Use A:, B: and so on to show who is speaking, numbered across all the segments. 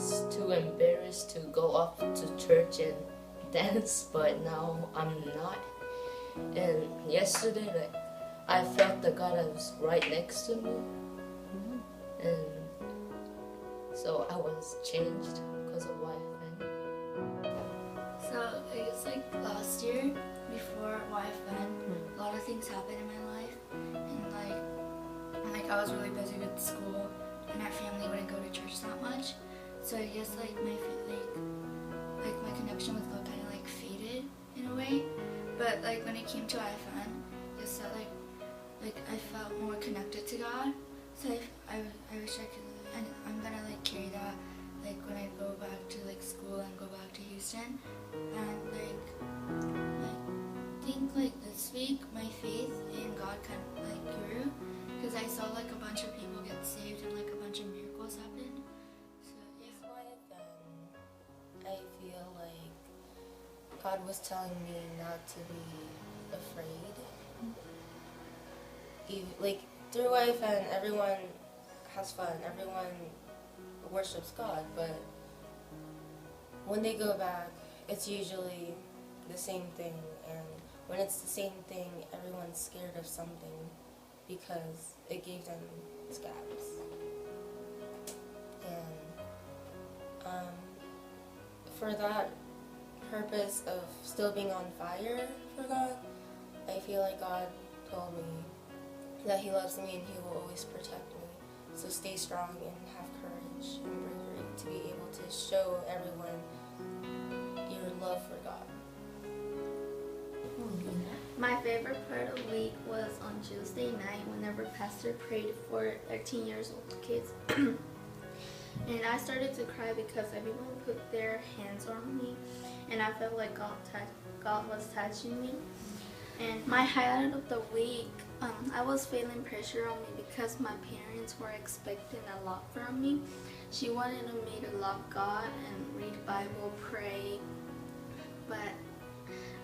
A: was too embarrassed to go up to church and dance, but now I'm not. And yesterday, like, I felt that God was right next to me, and so I was changed because of YFN.
B: So I guess like last year, before YFN, a lot of things happened in my life, and like I was really busy with school, and our family wouldn't go to church that much. So I guess like my connection with God kind of like faded in a way. But like when it came to YFN, I guess that like I felt more connected to God. So I wish I could, and I'm gonna like carry that like when I go back to like school and go back to Houston. And like I think like this week my faith in God kind of like grew because I saw like a bunch of people get saved and like a bunch of miracles happened. So yeah.
C: YFN, I feel like God was telling me not to be afraid. Like through YFN, everyone has fun, everyone worships God, but when they go back, it's usually the same thing, and when it's the same thing, everyone's scared of something because it gave them scabs. And for that purpose of still being on fire for God, I feel like God told me that He loves me and He will always protect me. So stay strong and have courage and bravery to be able to show everyone your love for God.
D: My favorite part of the week was on Tuesday night whenever Pastor prayed for 13 years old kids. And I started to cry because everyone put their hands on me and I felt like God was touching me. And my highlight of the week, I was feeling pressure on me because my parents were expecting a lot from me. She wanted me to love God and read Bible, pray, but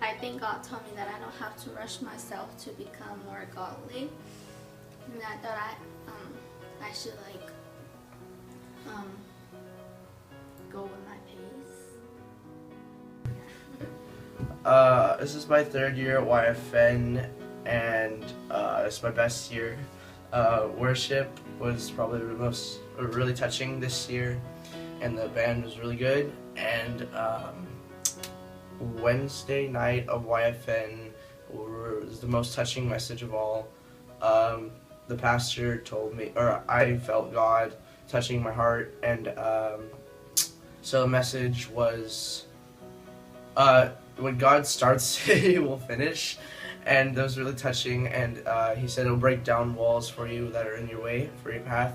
D: I think God told me that I don't have to rush myself to become more godly, and I thought I should like go with my pace.
E: This is my third year at YFN, and it's my best year. Worship was probably the most really touching this year, and the band was really good. And Wednesday night of YFN was the most touching message of all. The pastor told me, or I felt God touching my heart, and so the message was, when God starts, He will finish, and that was really touching. And He said it'll break down walls for you that are in your way, for your path,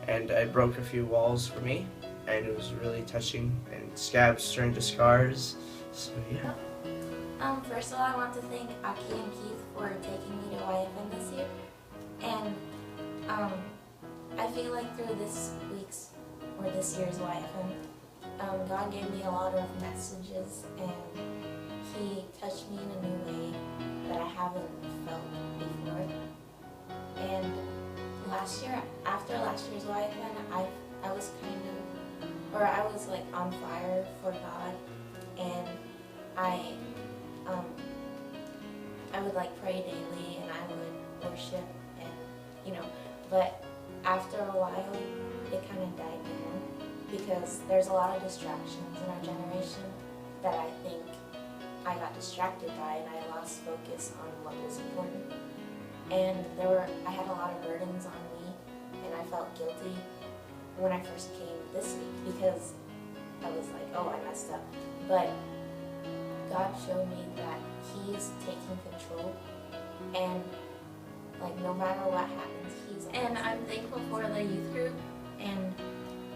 E: and I broke a few walls for me, and it was really touching, and scabs turned to scars. So yeah.
F: First of all, I want to thank Aki and Keith for taking me to YFN this year, and I feel like through this year's YFN, God gave me a lot of messages, and He touched me in a new way that I haven't felt before. And after last year's YFN, I was like on fire for God, and I would like pray daily, and I would worship, and but after a while it kind of died down because there's a lot of distractions in our generation that I think I got distracted by, and I lost focus on what was important. And I had a lot of burdens on me, and I felt guilty when I first came this week because I was like, oh, I messed up. But God showed me that He's taking control, and like no matter what happens, He's. And I'm thankful for the youth group and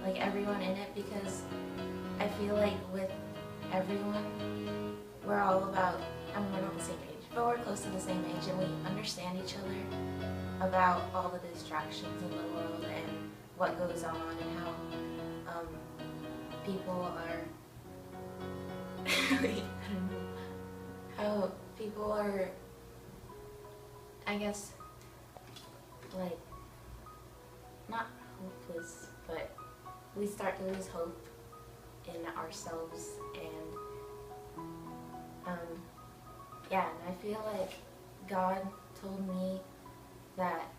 F: like everyone in it, because I feel like with everyone, we're all about, we're not the same age, but we're close to the same age, and we understand each other about all the distractions in the world and what goes on, and how people are how people are, I guess, like, not hopeless, but we start to lose hope in ourselves, and yeah, and I feel like God told me that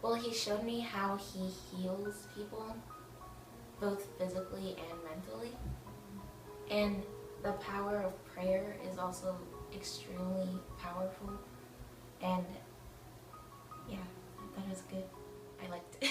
F: well, he showed me how he heals people both physically and mentally, and the power of prayer is also extremely powerful, and yeah, I thought it was good. I liked it.